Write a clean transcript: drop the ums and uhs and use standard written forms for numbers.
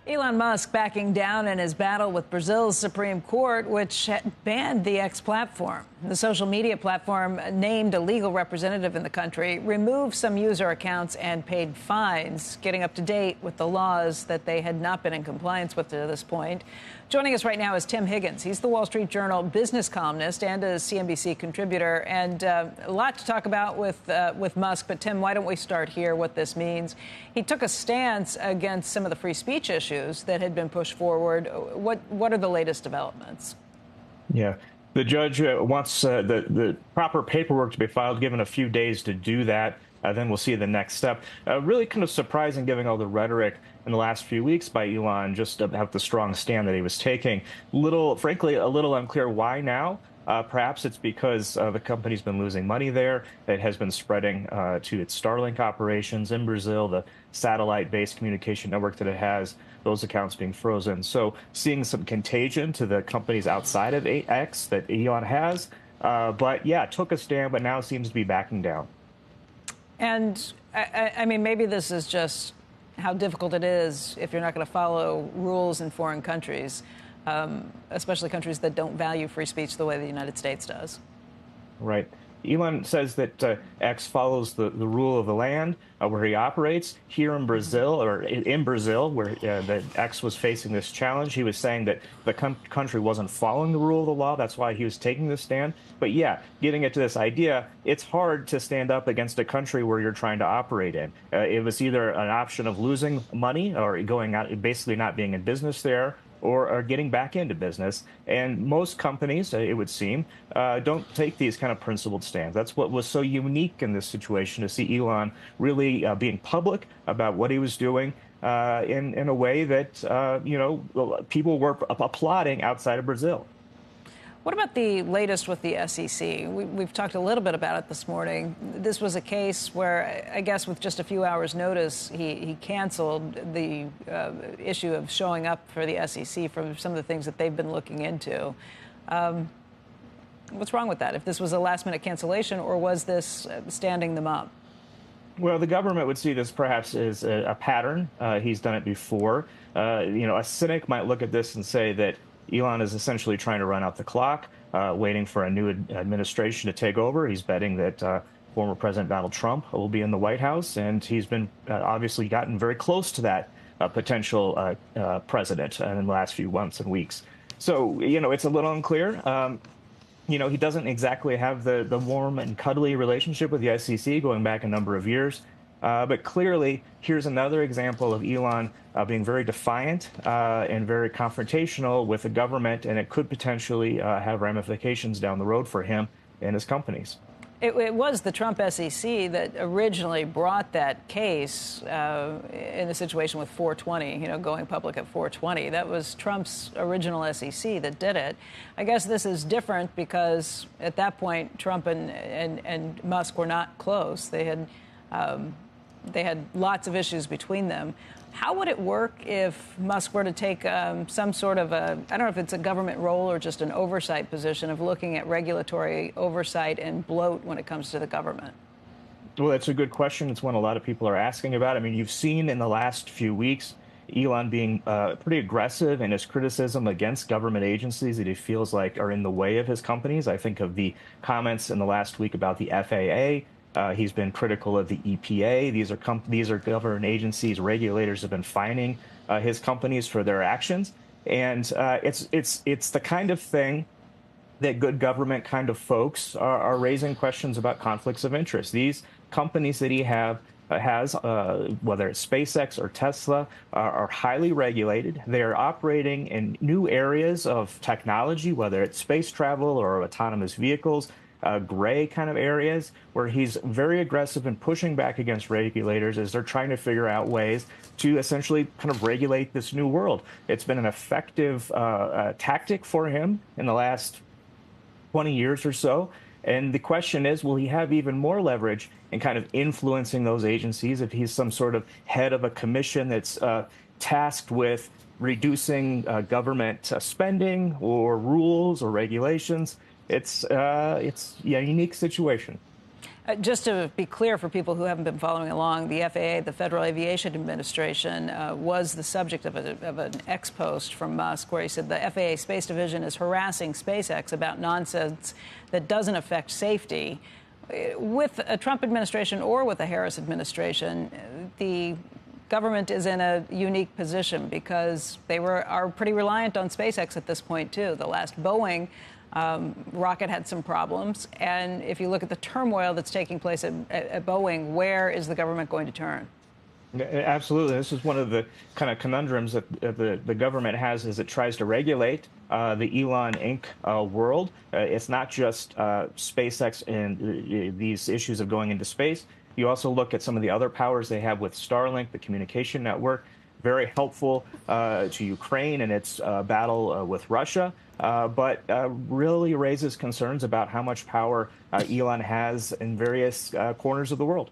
Elon Musk backing down in his battle with Brazil's Supreme Court, which banned the X platform. The social media platform named a legal representative in the country, removed some user accounts and paid fines, getting up to date with the laws that they had not been in compliance with to this point. Joining us right now is Tim Higgins. He's the Wall Street Journal business columnist and a CNBC contributor. And a lot to talk about with Musk. But, Tim, why don't we start here, what this means? He took a stance against some of the free speech issues that had been pushed forward. What are the latest developments? Yeah, the judge wants the proper paperwork to be filed, given a few days to do that. Then we'll see the next step. Really kind of surprising, given all the rhetoric in the last few weeks by Elon, just about the strong stand that he was taking. Frankly, a little unclear why now. Perhaps it's because the company's been losing money there. It has been spreading to its Starlink operations in Brazil, the satellite-based communication network that it has, those accounts being frozen. So seeing some contagion to the companies outside of X that Elon has. But yeah, took a stand, but now seems to be backing down. And I mean, maybe this is just how difficult it is if you're not going to follow rules in foreign countries, especially countries that don't value free speech the way the United States does. Right. Elon says that X follows the rule of the land where he operates. Here in Brazil, or in Brazil, where the X was facing this challenge, he was saying that the country wasn't following the rule of the law. That's why he was taking this stand. But yeah, getting it to this idea, it's hard to stand up against a country where you're trying to operate in. It was either an option of losing money or going out, basically not being in business there, or getting back into business. And most companies, it would seem, don't take these kind of principled stands. That's what was so unique in this situation, to see Elon really being public about what he was doing in a way that, people were applauding outside of Brazil. What about the latest with the SEC? We've talked a little bit about it this morning. This was a case where, I guess, with just a few hours' notice, he canceled the issue of showing up for the SEC for some of the things that they've been looking into. What's wrong with that? If this was a last-minute cancellation, or was this standing them up? Well, the government would see this perhaps as a pattern. He's done it before. A cynic might look at this and say that Elon is essentially trying to run out the clock, waiting for a new administration to take over. He's betting that former President Donald Trump will be in the White House, and he's been obviously gotten very close to that potential president in the last few months and weeks. So, it's a little unclear. He doesn't exactly have the warm and cuddly relationship with the SEC going back a number of years. But clearly, here's another example of Elon being very defiant and very confrontational with the government, and it could potentially have ramifications down the road for him and his companies. It was the Trump SEC that originally brought that case in a situation with 420, going public at 420. That was Trump's original SEC that did it. I guess this is different because at that point, Trump and Musk were not close. They had lots of issues between them. How would it work if Musk were to take some sort of I don't know if it's a government role or just an oversight position of looking at regulatory oversight and bloat when it comes to the government? Well, that's a good question. It's one a lot of people are asking about. I mean, you've seen in the last few weeks Elon being pretty aggressive in his criticism against government agencies that he feels like are in the way of his companies. I think of the comments in the last week about the FAA. He's been critical of the EPA. These are government agencies. Regulators have been fining his companies for their actions, and it's the kind of thing that good government kind of folks are raising questions about conflicts of interest. These companies that he has, whether it's SpaceX or Tesla, are highly regulated. They are operating in new areas of technology, whether it's space travel or autonomous vehicles. Gray kind of areas where he's very aggressive in pushing back against regulators as they're trying to figure out ways to essentially kind of regulate this new world. It's been an effective tactic for him in the last 20 years or so. And the question is, will he have even more leverage in kind of influencing those agencies if he's some sort of head of a commission that's tasked with reducing government spending or rules or regulations? It's a unique situation. Just to be clear for people who haven't been following along, the FAA, the Federal Aviation Administration, was the subject of an ex post from Musk where he said the FAA Space Division is harassing SpaceX about nonsense that doesn't affect safety. With a Trump administration or with a Harris administration, the government is in a unique position because they are pretty reliant on SpaceX at this point, too. The last Boeing rocket had some problems. And if you look at the turmoil that's taking place at Boeing, where is the government going to turn? Absolutely. This is one of the kind of conundrums that the government has as it tries to regulate the Elon Inc. World. It's not just SpaceX and these issues of going into space. You also look at some of the other powers they have with Starlink, the communication network, very helpful to Ukraine in its battle with Russia, but really raises concerns about how much power Elon has in various corners of the world.